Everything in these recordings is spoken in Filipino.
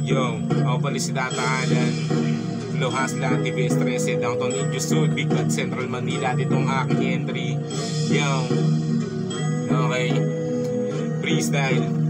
Yo, ako pala si Tata Alan. Flow Hasla, TVS 13, Downtown Indio Sud, Big Bad Central Manila. Ditong aking entry. Yo, okay. Freestyle.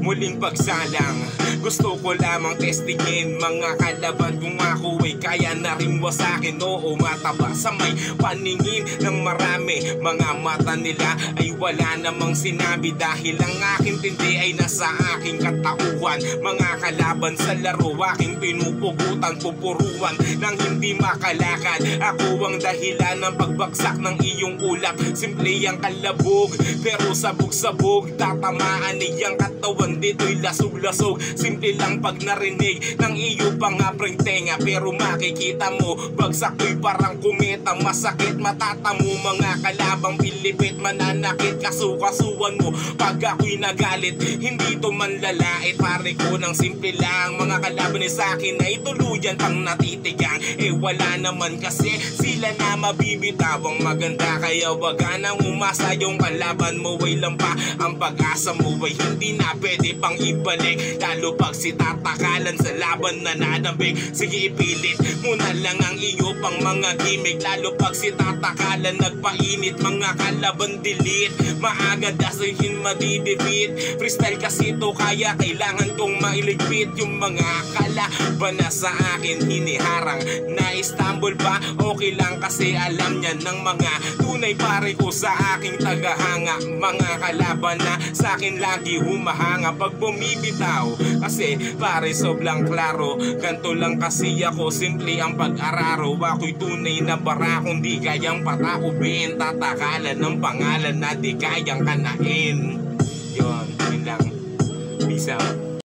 Muling pagsalang, gusto ko lamang testingin mga kalaban kung ako ay kaya na rin mo sa'kin. Oo, mataba sa may paningin ng marami. Mga mata nila ay wala namang sinabi, dahil ang aking tindi ay nasa aking katauhan. Mga kalaban sa laro aking pinupugutan, pupuruan ng hindi makalakad. Ako ang dahilan ng pagbagsak ng iyong ulap. Simple ang kalabog pero sabog-sabog, tatamaan niyang katawan dito'y lasog-lasog. Simple lang pag narinig ng iyo pangapreng tenga, pero makikita mo bagsak ko'y parang kumeta. Masakit matatamo mga kalabang pilipit, mananakit kasukasuan mo pag ako'y nagalit. Hindi to manlalait, pare ko ng simple lang. Mga kalaban ni sa'kin ay tuluyan pang natitigang. Wala naman kasi sila na mabibitawang maganda, kaya wag nang umasa. Yung kalaban mo ay lampa, ang pag-asa mo ay hindi na pwede pang ibalik. Lalo pag si tatakalan sa laban na nanabig. Sige, ipilit mo na lang ang iyo pang mga gimmick. Lalo pag si tatakalan nagpainit, mga kalaban delete. Maaga dasihin madidefeat. Freestyle kasi to kaya kailangan kong mailigpit. Yung mga kalaban na sa akin hiniharang na Istanbul pa, okay lang kasi alam niya ng mga tunay pare ko sa aking tagahanga. Mga kalaban na sa akin lagi humahanga pag bumibitaw, kasi pare sobrang klaro. Ganto lang kasi ako, simple ang pag-araro. Ako'y tunay na barakong di kayang pataubin. Tatakalan ng pangalan na di kayang kanain. Yun lang. Peace out.